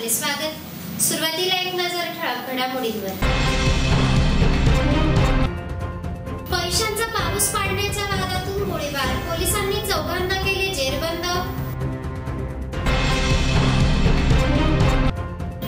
आपले स्वागत। सुरुवातीला एक नजर ठळक घडामोडींवर। पैशांचा पाऊस पाडण्याच्या वादातून गोळीबार, पोलिसांनी चौघांना केले जेरबंद।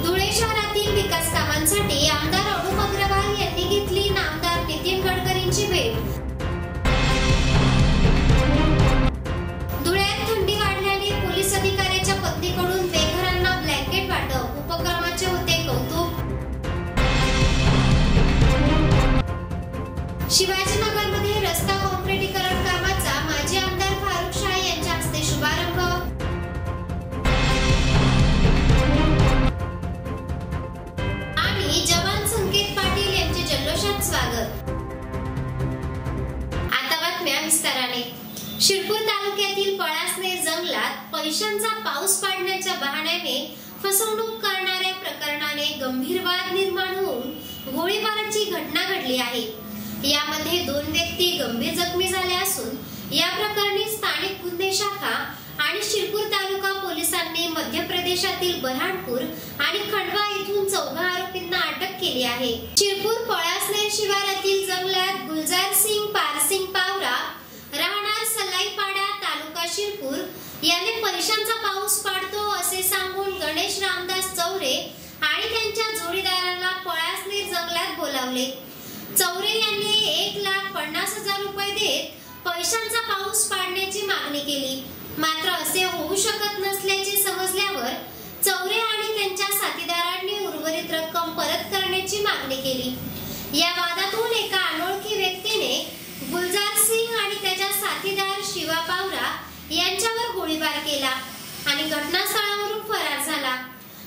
धुळे शहरातील विकास कामांसाठी आमदार अनुप अग्रवाल यांनी घेतली नामदार नितीन गडकरींची भेट। धुळ्यात थंडी वाढल्याने पोलीस अधिकाऱ्याच्या पत्नीकडून बेघरांना ब्लँकेट वाटप, उपक्रमाचे होते कौतुक। शिवाजीनगरमध्ये रस्ता काँक्रिटीकरण कामाचा माजी आमदार फारुख शाह यांच्या हस्ते शुभारंभ। आणि जवान संकेत पाटील यांचे जल्लोषात स्वागत। आता बातम्या विस्ताराने। शिरपूर तालुक्यातील पळासनेर जंगलात पैशांचा पाऊस पाडण्याच्या बहाण्याने फसवणूक करणाऱ्या प्रकरणाने गंभीर वाद निर्माण होऊन गोळीबाराची घटना घडली आहे। यामध्ये 2 व्यक्ती गंभीर जखमी झाल्या असून या प्रकरणी स्थानिक गुन्हे शाखा आणि शिरपूर तालुका पोलिसांनी मध्य प्रदेशातील बऱ्हाणपूर आणि खंडवा येथून 4 आरोपींना अटक केली आहे। शिरपूर पळासनेर शिवारातील जंगलात गुलजार सिंग पारसिंग पावरा राहणार सलाईपाडा तालुका शिरपूर याने पैशांचा पाऊस पाडतो असे सांगून गणेश रामदास चौरे आणि त्यांच्या जोडीदाराला पळासनेर जंगलात बोलावले। चौरे यांनी 1,50,000 रुपये देत पैशांचा पाऊस पाडण्याची मागणी केली। मात्र असे होऊ शकत नसल्याचे समजल्यावर चौरे आणि त्यांच्या साथीदारांनी उर्वरित रक्कम परत करण्याची मागणी केली। या वादातून एका अनोळखी व्यक्तीने गुलजार सिंग आणि त्याच्या साथीदार शिवा पावरा यांच्यावर गोळीबार केला आणि घटनास्थळावरून फरार झाला।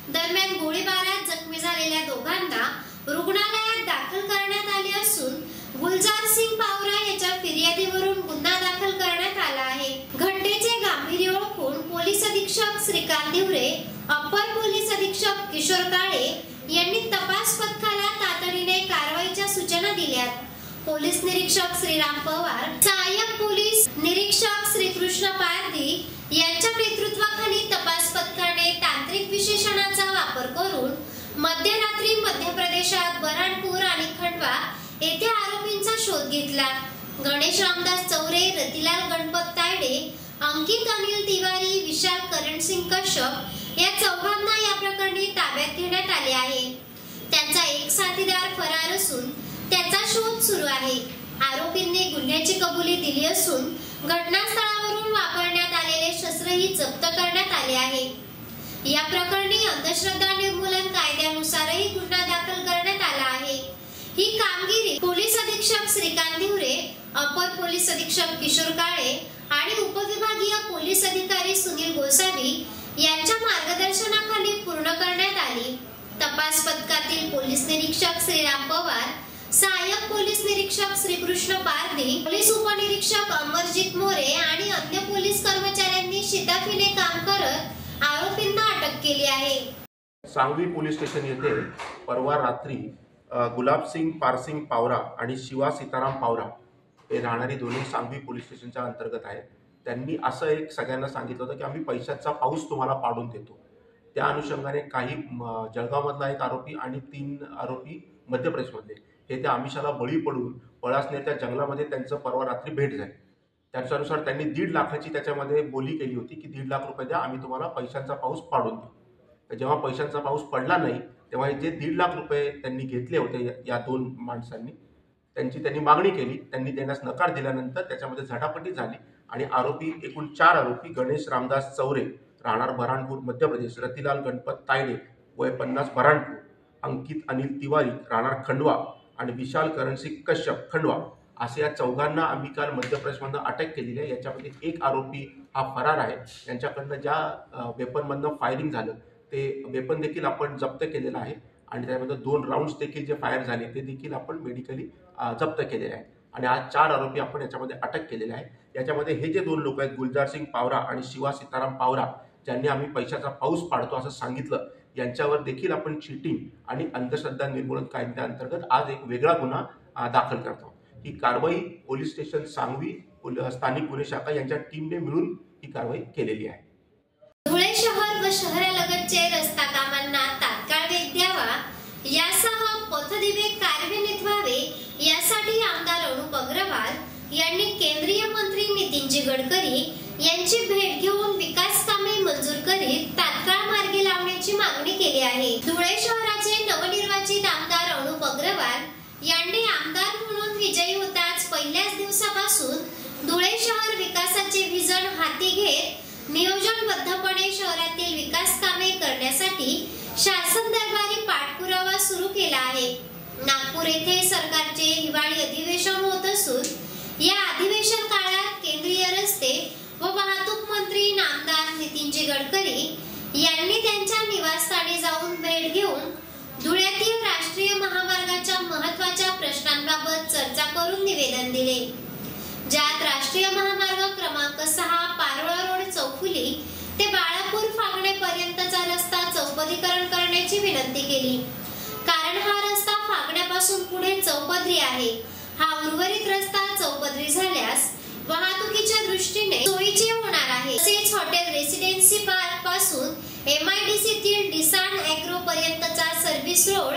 दरम्यान गोळीबारात जखमी झालेल्या दोघांना रुग्णालयात दाखल करण्यात आले असून गुलजार सिंग पावरा याच्या फिर्यादीवरून गुन्हा दाखल करण्यात आला आहे। घटनेचे गांभीर्य ओळखून पोलीस अधीक्षक श्रीकांत दिवरे, अप्पर पोलीस अधीक्षक किशोर काळे यांनी तपास पथकाला तातडीने कारवाईच्या सूचना दिल्यात। पोलीस निरीक्षक श्रीराम पवार, सहाय्यक पोलीस निरीक्षक श्रीकृष्ण पारधी यांच्या नेतृत्वाखाली तपास पथकाने तांत्रिक विशेषणाचा वापर करून मध्यरात्री मध्य प्रदेशात बऱ्हाणपूर आणि खंडवा येथे आरोपींचा शोध घेतला। गणेश रामदास चौरे, रतिलाल गणपत तायडे, अंकित अनिल तिवारी, विशाल करणसिंग कश्यप या चौघांना या प्रकरणी ताब्यात घेण्यात आले आहे। त्यांचा एक साथीदार फरार असून त्याचा शोध सुरू आहे। आरोपींनी गुन्ह्याची कबुली दिली असून घटनास्थळावरून वापरण्यात आलेले शस्त्रही जप्त करण्यात आले आहे। या प्रकरणी अंधश्रद्धा निर्मूलन कायद्यानुसारही गुन्हा दाखल करण्यात आला आहे। ही कामगिरी पोलीस अधीक्षक श्रीकांत दिवरे, अपर पोलीस अधीक्षक किशोर काळे आणि उपविभागीय पोलीस अधिकारी सुनील गोसावी यांच्या मार्गदर्शनाखाली पूर्ण करण्यात आली। तपास पथकातील पोलीस निरीक्षक श्रीराम पवार, सहाय्यक पोलीस निरीक्षक श्रीकृष्ण पारधी, पोलीस उपनिरीक्षक अमरजीत मोरे आणि अन्य पोलीस कर्मचाऱ्यांनी शिताफीने काम करत आरोपींना अटक केली आहे। सांगवी पोलीस स्टेशन येथे परवा रात्री गुलाबसिंग पारसिंग पावरा आणि शिवा सीताराम पावरा हे राहणारी दोन्ही सांगवी पोलीस स्टेशनच्या अंतर्गत आहेत। त्यांनी असं एक सगळ्यांना सांगितलं होतं की आम्ही पैशाचा पाऊस तुम्हाला पाडून देतो। त्या अनुषंगाने काही जळगावमधला एक आरोपी आणि 3 आरोपी मध्य प्रदेशमधले हे त्या आमिषाला बळी पडून पळासनेरच्या जंगलामध्ये त्यांचं परवा रात्री भेट झाली। त्याच्यानुसार त्यांनी 1.5 लाखाची त्याच्यामध्ये बोली केली होती की 1.5 लाख रुपये द्या, आम्ही तुम्हाला पैशांचा पाऊस पाडून देऊ। तर जेव्हा पैशांचा पाऊस पडला नाही तेव्हा जे 1.5 लाख रुपये त्यांनी घेतले होते या 2 माणसांनी त्यांनी मागणी केली। त्यांनी देण्यास नकार दिल्यानंतर त्याच्यामध्ये झटापटी झाली आणि आरोपी एकूण 4 आरोपी गणेश रामदास चौरे राहणार बऱ्हाणपूर मध्य प्रदेश, रतिलाल गणपत तायडे वय 50 बऱ्हाणपूर, अंकित अनिल तिवारी राहणार खंडवा आणि विशाल करणसिंग कश्यप खंडवा असे या चौघांना आम्ही काल मध्य प्रदेशमधून अटक केलेली आहे। याच्यामध्ये एक आरोपी हा फरार आहे। यांच्याकडनं ज्या वेपनमधनं फायरिंग झालं ते वेपन देखील आपण जप्त केलेलं आहे आणि त्यामध्ये 2 राऊंड्स देखील जे फायर झाले ते देखील आपण मेडिकली जप्त केलेले आहे आणि आज 4 आरोपी आपण याच्यामध्ये अटक केलेले आहे। याच्यामध्ये हे जे 2 लोक आहेत गुलजार सिंग पावरा आणि शिवा सीताराम पावरा ज्यांनी आम्ही पैशाचा पाऊस पाडतो असं सांगितलं, यांच्यावर देखील आपण चीटिंग आणि अंधश्रद्धा निर्मूलन कायद्याअंतर्गत आज एक वेगळा गुन्हा दाखल करतो। ही कारवाई पोलीस स्टेशन सांगवी स्थानिक गुन्हे शाखा यांच्या टीमने मिळून ही कारवाई केलेली आहे। धुळे शहर व व शहरालगतचे रस्ता कामांना तात्काळ वेग द्यावा यासह पथदिवे कार्यान्वित व्हावे यासाठी आमदार अनुप अग्रवाल यांनी केंद्रीय मंत्री नितीनजी गडकरी यांची भेट घेऊन विकास कामे मंजूर करीत तात्काळ मार्गी लावण्याची मागणी केली आहे। धुळे शहराचे नवनिर्वाचित आमदार अनुप अग्रवाल यांनी आमदार म्हणून विजयी होताच पहिल्याच दिवसापासून धुळे शहर विकासाचे व्हिजन हाती घेत नियोजनबद्धपणे शहरातील विकास कामे करण्यासाठी शासन दरबारी पाठपुरावा सुरू केला आहे। नागपूर येथे सरकारचे हिवाळी अधिवेशन होत असून या अधिवेशन काळात केंद्रीय रस्ते व वाहतूक मंत्री आमदार नितीनजी गडकरी यांनी त्यांच्या निवासस्थानी जाऊन भेट घेऊन धुळ्यातील राष्ट्रीय महामार्गाच्या महत्त्वाच्या प्रश्नांबाबत चर्चा करून निवेदन दिले, ज्यात राष्ट्रीय महामार्ग क्रमांक 6 पारोळा रोड चौफुली ते बाळापूर फागणे पर्यंतचा रस्ता चौपदरीकरण करण्याची विनंती केली, कारण हा रस्ता फागण्यापासून पुढे चौपदरी आहे। हा उर्वरित रस्ता चौपदरी झाल्यास वाहतुकीच्या दृष्टीने सोयीचे होणार आहे। तसेच हॉटेल रेसिडेन्सी पार्क पासून MIDC तील डिसांड एग्रो पर्यंतचा सर्व्हिस रोड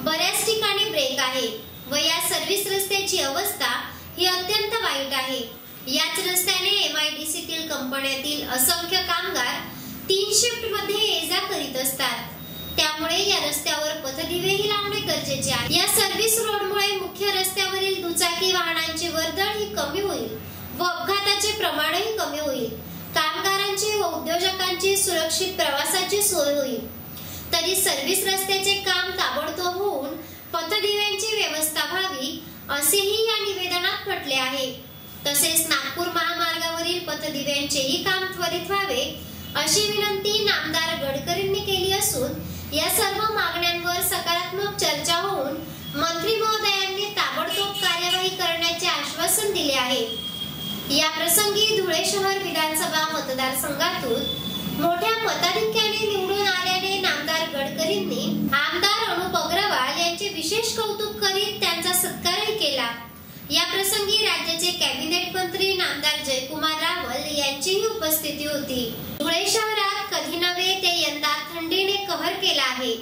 बऱ्याच ठिकाणी ब्रेक आहे व या सर्व्हिस रस्त्याची अवस्था ही अत्यंत वाईट आहे। याच रस्त्याने MIDC तील कंपन्यातील असंख्य कामगार 3 शिफ्ट मध्ये ये-जा करीत असतात, त्यामुळे या रस्त्यावर पथदिवेही लावणे गरजेचे आहे। या सर्व्हिस रोडमुळे मुख्य रस्त्यावरील दुचाकी वाहनांची वर्दळ ही कमी होईल व अपघाताचे प्रमाणही कमी होईल। कामगारांची व उद्योजकांची सुरक्षित प्रवासाची सोय होईल। तरी सर्व्हिस रस्त्याचे काम ताबडतोब होऊन पथदिव्यांची व्यवस्था व्हावी असेही या निवेदनात म्हटले आहे। तसेच नागपूर महामार्गावरील पथदिव्यांचेही काम त्वरित व्हावे अशी विनंती आमदार गडकरींनी केली असून या सर्व मागण्यांवर सकारात्मक चर्चा होऊन मंत्री महोदयांनी ताबडतोब कार्यवाही करण्याचे आश्वासन दिले आहे। या प्रसंगी धुळे शहर विधानसभा मतदारसंघातून मोठ्या मताधिक्याने निवडून आल्याने आमदार गडकरींनी आमदार अनुप अग्रवाल यांचे विशेष कौतुक करीत त्यांचा सत्कारही केला। या प्रसंगी राज्याचे कॅबिनेट मंत्री आमदार जयकुमार रावल यांचीही उपस्थिती होती। धुळे शहरात कधी नव्हे ते यंदा थंडीने कहर केला आहे।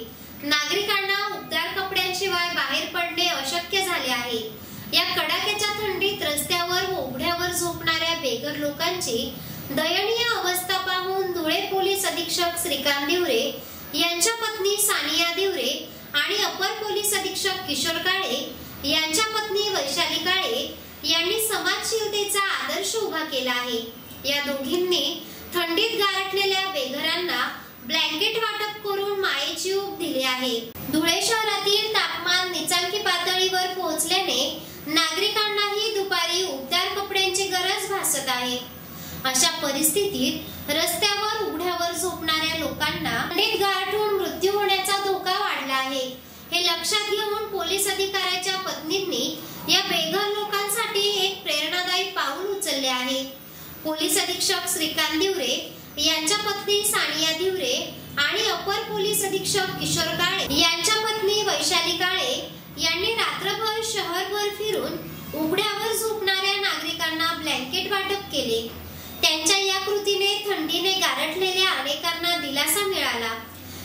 नागरिकांना उबदार कपड्यांशिवाय बाहेर पडणे अशक्य झाले आहे। या कडाक्याच्या थंडीत रस्त्यावर व उघड्यावर झोपणाऱ्या बेघर लोकांची दयनीय अवस्था पाहून धुळे पोलीस अधीक्षक श्रीकांत दिवरे यांच्या पत्नी सानिया दिवरे आणि अपर पोलीस अधीक्षक किशोर काळे यांच्या पत्नी वैशाली काळे यांनी समाजशीलतेचा आदर्श उभा केला आहे। या दोघींनी थंडीत गारठलेल्या बेघरांना ब्लँकेट वाटप करून मायेची ऊब दिली आहे। धुळे शहरातील तापमान नीचांकी पातळीवर पोहोचल्याने नागरिकांनाही दुपारी उबदार कपड्यांची गरज भासत आहे। अशा परिस्थितीत रस्त्यावर उघड्यावर झोपणाऱ्या लोकांना थंडीत गारठून मृत्यू होण्याचा धोका वाढला आहे। हे लक्षात घेऊन पोलीस अधिकाऱ्याच्या पत्नींनी या बेघर लोकांसाठी एक प्रेरणादायी पाऊल उचलले आहे। पोलीस अधीक्षक श्रीकांत दिवरे यांच्या पत्नी सानिया दिवरे आणि अपर पोलीस अधीक्षक किशोर काळे यांच्या पत्नी वैशाली काळे यांनी रात्रभर शहरभर फिरून उघड्यावर झोपणाऱ्या नागरिकांना ब्लँकेट वाटप केले। त्यांच्या या कृतीने थंडीने गारठलेल्या अनेकांना दिलासा मिळाला।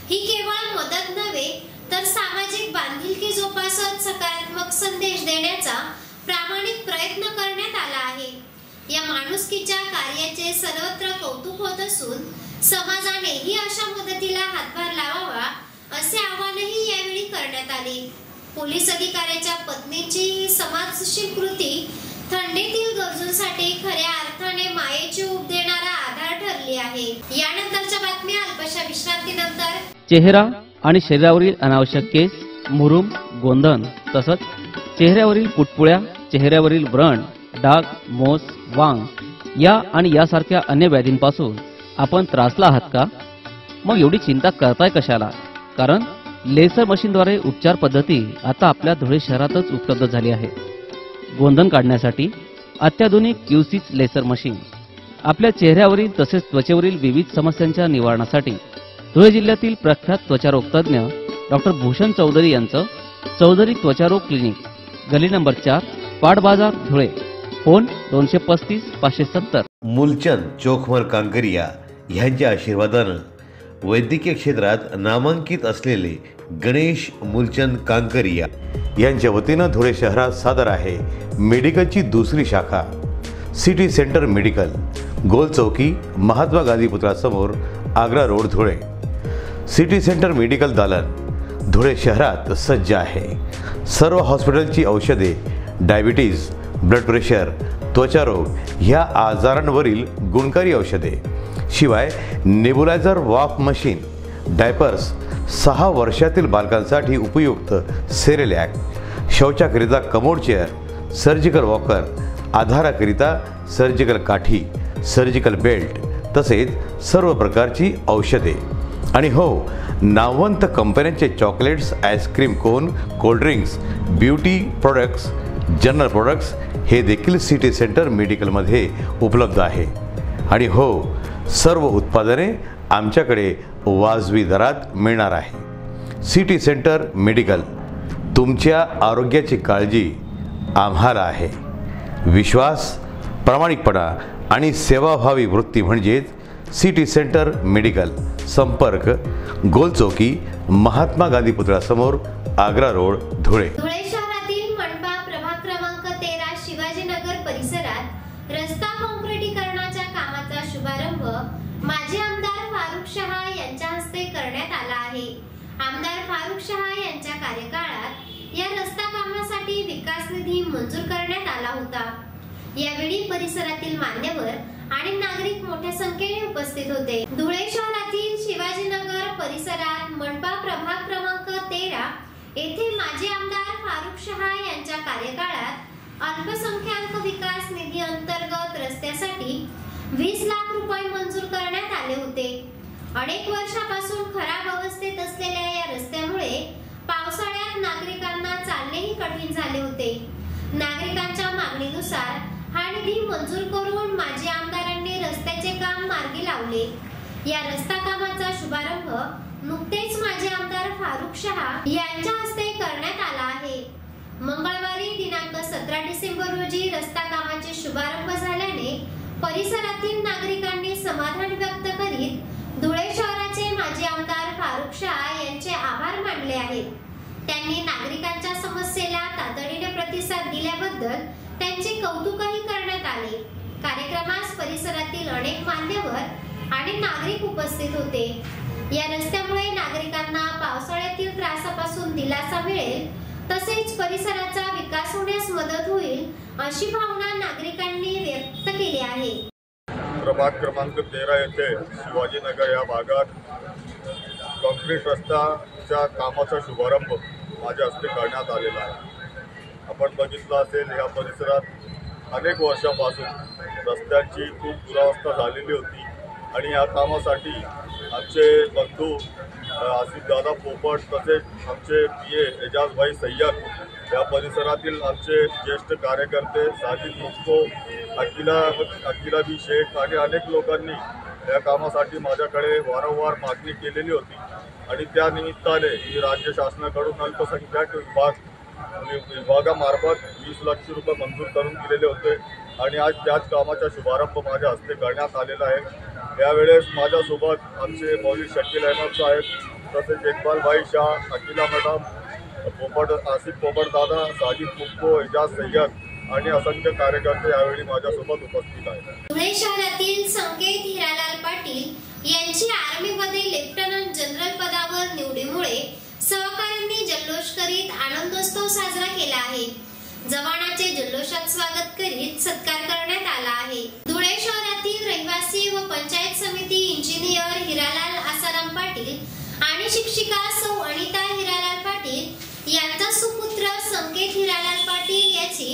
ही केवळ मदत नव्हे तर सामाजिक बांधिलकी जोपासत सकारात्मक संदेश देण्याचा प्रामाणिक प्रयत्न करण्यात आला आहे। या माणुसकीच्या कार्याचे सर्वत्र कौतुक होत असून समाजानेही अशा मदतीला हातभार लावावा असे आवाहनही यावेळी करण्यात आले। पोलीस अधिकाऱ्याच्या पत्नीची ही समाजशील कृती थंडीतील गरजूंसाठी खऱ्या अर्थाने मायेची ऊब देणारा आधार ठरली आहे। यानंतरच्या बातम्या अल्पशा विश्रांतीनंतर। चेहरा आणि शरीरावरील अनावश्यक केस, मुरूम, गोंधन तसंच चेहऱ्यावरील पुटपुळ्या, चेहऱ्यावरील व्रण, डाग, मोस, वांग या आणि यासारख्या अन्य व्याधींपासून आपण त्रासला आहात का? मग एवढी चिंता करताय कशाला? कारण लेसर मशीनद्वारे उपचार पद्धती आता आपल्या धुळे शहरातच उपलब्ध झाली आहे। गोंधन काढण्यासाठी अत्याधुनिक QC लेसर मशीन, आपल्या चेहऱ्यावरील तसेच त्वचेवरील विविध समस्यांच्या निवारणासाठी धुळे जिल्ह्यातील प्रख्यात त्वचारोग तज्ञ डॉक्टर भूषण चौधरी यांचं चौधरी त्वचारोग क्लिनिक, गली नंबर 4, पाट बाजार, धुळे। फोन 235 570। मूलचंद चोखमल कांकरिया यांच्या आशीर्वादानं वैद्यकीय क्षेत्रात नामांकित असलेले गणेश मूलचंद कांकरिया यांच्या वतीनं धुळे शहरात सादर आहे मेडिकलची दुसरी शाखा सिटी सेंटर मेडिकल, गोल चौकी, महात्मा गांधी पुतळ्यासमोर, Agra road, Dhule. City centre medical दालन धुळे शहरात सज्ज आहे। सर्व हॉस्पिटलची औषधे, डायबिटीज, ब्लड प्रेशर, त्वचारोग ह्या आजारांवरील गुणकारी औषधे, शिवाय नेबुलायझर वॉक मशीन, डायपर्स, 6 वर्षातील बालकांसाठी उपयुक्त सेरेलॅक, शौचाकरिता कमोड चेअर, सर्जिकल वॉकर, आधाराकरिता सर्जिकल काठी, सर्जिकल बेल्ट तसेच सर्व प्रकारची औषधे आणि हो, नामवंत कंपन्यांचे chocolates, ice cream cone, cold drinks, beauty products, general products हे देखील सिटी सेंटर मेडिकलमध्ये उपलब्ध आहे। आणि हो, सर्व उत्पादने आमच्याकडे वाजवी दरात मिळणार आहे। सिटी सेंटर मेडिकल, तुमच्या आरोग्याची काळजी आम्हाला आहे। विश्वास, प्रामाणिकपणा आणि सेवाभावी वृत्ती म्हणजेच सिटी सेंटर मेडिकल। संपर्क गोल चौकी, महात्मा गांधी पुतळ्यासमोर, आग्रा रोड, धुळे। धुळे शहरातील मनपा प्रभाग क्रमांक 13 शिवाजीनगर परिसरात रस्ता काँक्रिटीकरणाच्या कामाचा शुभारंभ माजी आमदार फारुख शहा यांच्या हस्ते करण्यात आला आहे। आमदार फारुख शहा यांच्या कार्यकाळात या रस्ता कामासाठी विकास निधी मंजूर करण्यात आला होता। यावेळी परिसरातील मान्यवर आणि नागरिक मोठ्या संख्येने उपस्थित होते। धुळे शहरातील शिवाजीनगर परिसरात मनपा प्रभाग क्रमांक 13 येथे माजी आमदार फारुख शहा यांच्या कार्यकाळात अल्पसंख्याक विकास निधी अंतर्गत रस्त्यासाठी 20 लाख रुपये मंजूर करण्यात आले होते। अनेक वर्षापासून खराब अवस्थेत असलेल्या या रस्त्यामुळे पावसाळ्यात नागरिकांना चालणेही कठीण झाले होते। नागरिकांच्या मागणीनुसार हा निधी मंजूर करून माजी आमदारांनी रस्त्याचे काम मार्गी लावले। या रस्ता कामाचा शुभारंभ नुकतेच माजी आमदार फारुख शहा यांच्या हस्ते करण्यात आला आहे। मंगळवारी दिनांक 17 डिसेंबर रोजी रस्ता कामाचे शुभारंभ झाल्याने परिसरातील नागरिकांनी समाधान व्यक्त करीत धुळे शहराचे माजी आमदार फारुख शहा यांचे आभार मानले आहेत। त्यांनी नागरिकांच्या समस्येला तातडीने प्रतिसाद दिल्याबद्दल त्यांचे कौतुकही करण्यात आले। कार्यक्रमास परिसरातील अनेक मान्यवर आणि नागरिक उपस्थित होते। या रस्त्यामुळे नागरिकांना पावसाळ्यातील त्रासापासून दिलासा मिळेल, तसेच परिसराचा विकास होण्यास मदत होईल अशी भावना नागरिकांनी व्यक्त केली आहे। प्रभाग क्रमांक 13 येथे शिवाजीनगर या भागात काँक्रीट रस्त्याच्या कामाचा शुभारंभ माझ्या हस्ते करण्यात आलेला आहे। आपण बघितलं असेल, या परिसरात अनेक वर्षापासून रस्त्याची खूप दुरावस्था झालेली होती आणि या कामासाठी आमचे बंधू आसिफदादा पोपट तसेच आमचे PA एजाजभाई सय्यद, या परिसरातील आमचे ज्येष्ठ कार्यकर्ते साजिद मुक्को, अकिला बी शेख आणि अनेक लोकांनी या कामासाठी माझ्याकडे वारंवार मागणी केलेली होती आणि त्या निमित्ताने मी राज्य शासनाकडून अल्पसंख्याक विभागामार्फत 20 लाख रुपये मंजूर करून दिलेले होते आणि आज त्याच कामाचा शुभारंभ माझ्या हस्ते करण्यात आलेला आहे। यावेळेस माझ्यासोबत आमचे मौलवी शकील अहमद साहेब तसेच इकबाल भाई शाह, अकिला मॅडम, आसिफ पोपट दादा, साजिद मुक्को, एजाज सय्यद आणि असंख्य कार्यकर्ते यावेळी माझ्यासोबत उपस्थित आहेत। धुळे शहरातील संकेत हिरालाल पाटील यांची आर्मीमध्ये लेफ्टनंट जनरल पदावर निवडीमुळे सहकाऱ्यांनी जल्लोष करीत आनंदोत्सव साजरा केला आहे। जवानाचे जल्लोषात स्वागत करीत सत्कार करण्यात आला आहे। धुळे शहरातील रहिवासी व पंचायत समिती इंजिनियर हिरालाल आसाराम पाटील आणि शिक्षिका सौ अनिता हिरालाल पाटील यांचा सुपुत्र संकेत हिरालाल पाटील याची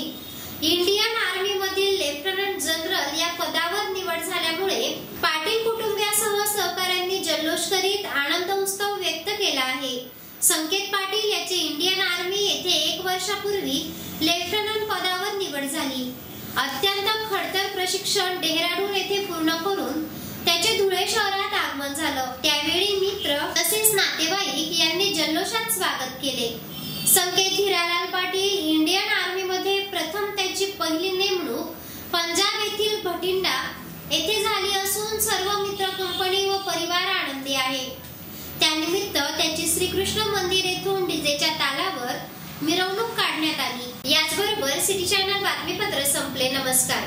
इंडियन आर्मी मधील लेफ्टनंट जनरल या पदावर निवड झाल्यामुळे पाटील कुटुंबियासह सहकाऱ्यांनी जल्लोष करीत आनंद उत्सव व्यक्त केला आहे। संकेत पाटील याची इंडियन आर्मी येथे 1 वर्षापूर्वी लेफ्टनंट पदावर निवड झाली। अत्यंत खडतर प्रशिक्षण डेहराडून येथे पूर्ण करून त्याचे धुळे शहरात आगमन झालं। त्यावेळी मित्र तसेच नातेवाईक यांनी जल्लोषात स्वागत केले। संकेत हिरालाल पाटील इंडियन आर्मी मध्ये प्रथम त्याची पहिली नेमणूक पंजाब येथील भटिंडा येथे झाली असून सर्व मित्र कंपनी व परिवार आनंदी आहे। त्यानिमित्त त्यांची श्रीकृष्ण मंदिर येथून डीजेच्या तालावर मिरवणूक काढण्यात आली। याचबरोबर सिटी चॅनल बातमीपत्र संपले। नमस्कार।